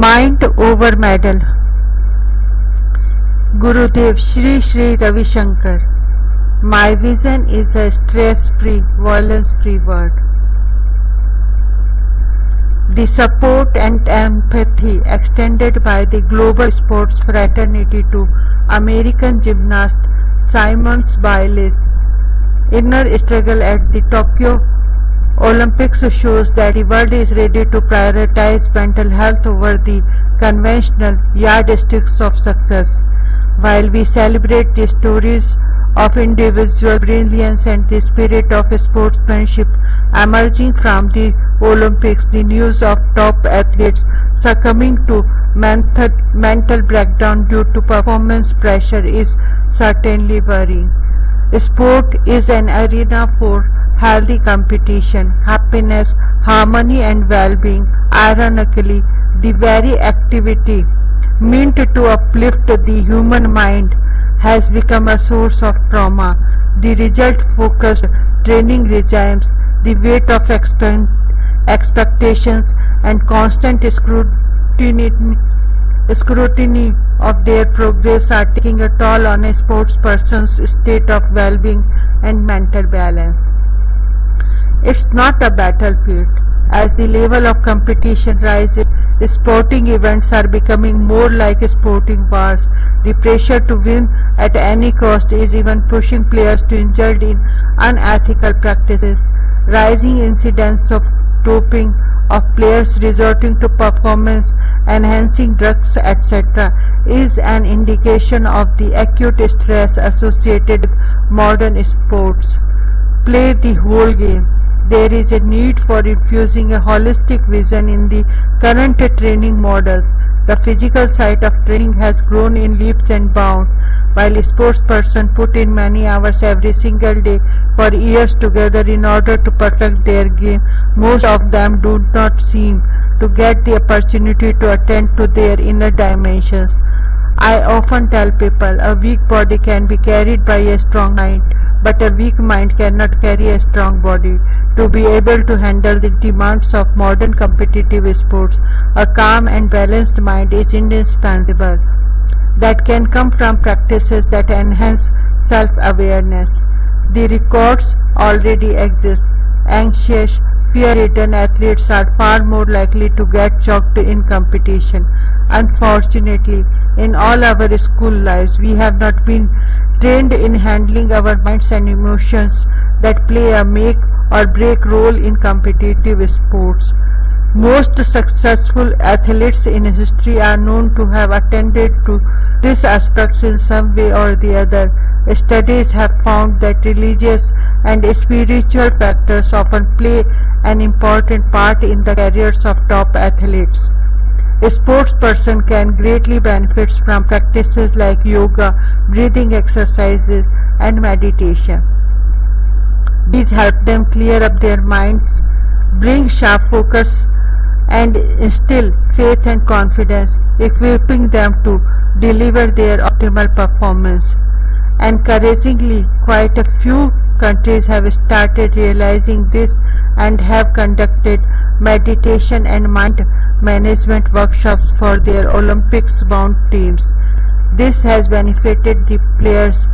Mind over medal. Gurudev Shri Shri Ravishanakar. My vision is a stress-free, violence-free world. The support and empathy extended by the global sports fraternity to American gymnast Simone Biles' inner struggle at the Tokyo Olympics shows that the world is ready to prioritize mental health over the conventional yardsticks of success. While we celebrate the stories of individual brilliance and the spirit of sportsmanship emerging from the Olympics, the news of top athletes succumbing to mental breakdown due to performance pressure is certainly worrying. Sport is an arena for healthy competition, happiness, harmony and well-being. Ironically, the very activity meant to uplift the human mind has become a source of trauma. The result-focused training regimes, the weight of expectations and constant scrutiny of their progress are taking a toll on a sportsperson's state of well-being and mental balance. It's not a battlefield. As the level of competition rises, sporting events are becoming more like sporting wars. The pressure to win at any cost is even pushing players to indulge in unethical practices. Rising incidents of doping, of players resorting to performance-enhancing drugs, etc., is an indication of the acute stress associated with modern sports. Play the whole game. There is a need for infusing a holistic vision in the current training models. The physical side of training has grown in leaps and bounds. While a sportsperson put in many hours every single day for years together in order to perfect their game, most of them do not seem to get the opportunity to attend to their inner dimensions. I often tell people a weak body can be carried by a strong mind, but a weak mind cannot carry a strong body. To be able to handle the demands of modern competitive sports, a calm and balanced mind is indispensable. That can come from practices that enhance self-awareness. The records already exist. Anxious, fear-ridden athletes are far more likely to get choked in competition. Unfortunately, in all our school lives, we have not been trained in handling our minds and emotions that play a make or break role in competitive sports. Most successful athletes in history are known to have attended to these aspects in some way or the other. Studies have found that religious and spiritual factors often play an important part in the careers of top athletes. A sportsperson can greatly benefit from practices like yoga, breathing exercises, and meditation. These help them clear up their minds, bring sharp focus, and instill faith and confidence, equipping them to deliver their optimal performance. Encouragingly, quite a few countries have started realizing this and have conducted meditation and mind management workshops for their Olympics-bound teams. This has benefited the players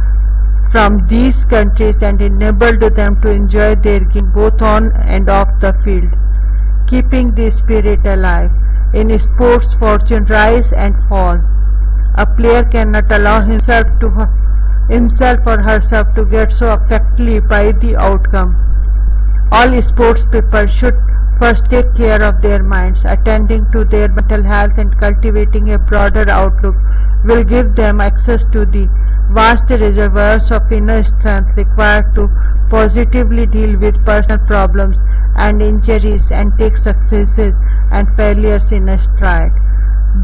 from these countries and enabled them to enjoy their game both on and off the field. Keeping the spirit alive. In sports, fortune rise and fall. A player cannot allow himself or herself to get so affected by the outcome. All sports people should first take care of their minds. Attending to their mental health and cultivating a broader outlook will give them access to the vast reservoirs of inner strength required to positively deal with personal problems and injuries and take successes and failures in a stride.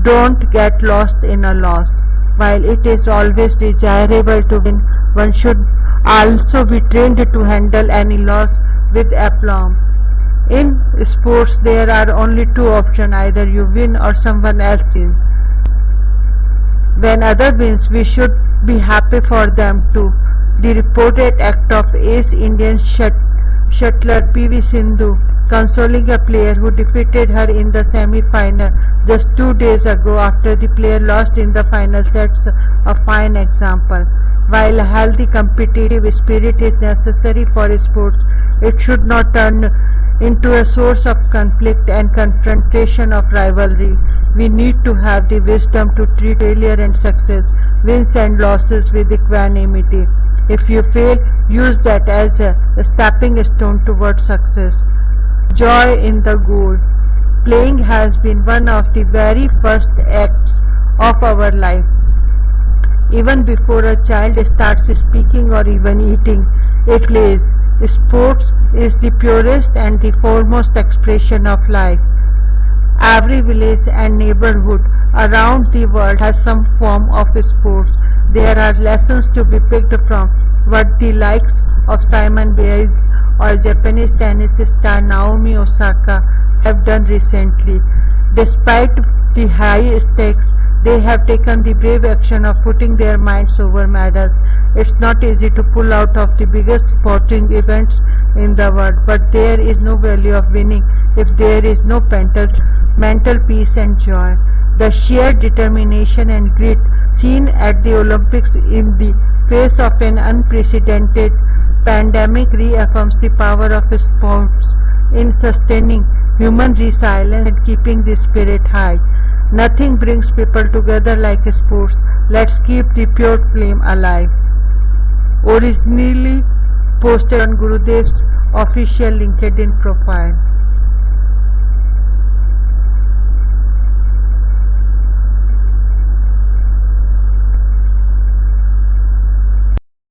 Don't get lost in a loss. While it is always desirable to win, one should also be trained to handle any loss with aplomb. In sports, there are only two options: either you win or someone else wins. When other wins, we should be happy for them too. The reported act of ace Indian shuttler P.V. Sindhu consoling a player who defeated her in the semi-final just 2 days ago after the player lost in the final sets a fine example. While a healthy competitive spirit is necessary for sports, it should not turn into a source of conflict and confrontation of rivalry. We need to have the wisdom to treat failure and success, wins and losses with equanimity. If you fail, use that as a stepping stone towards success. Joy in the goal. Playing has been one of the very first acts of our life. Even before a child starts speaking or even eating, it plays. Sports is the purest and the foremost expression of life. Every village and neighborhood around the world has some form of sports. There are lessons to be picked from what the likes of Simon Biles or Japanese tennis star Naomi Osaka have done recently. Despite the high stakes, they have taken the brave action of putting their minds over medals. It's not easy to pull out of the biggest sporting events in the world, but there is no value of winning if there is no mental peace and joy. The sheer determination and grit seen at the Olympics in the face of an unprecedented pandemic reaffirms the power of sports in sustaining human resilience and keeping the spirit high. Nothing brings people together like sports. Let's keep the pure flame alive. Originally posted on Gurudev's official LinkedIn profile.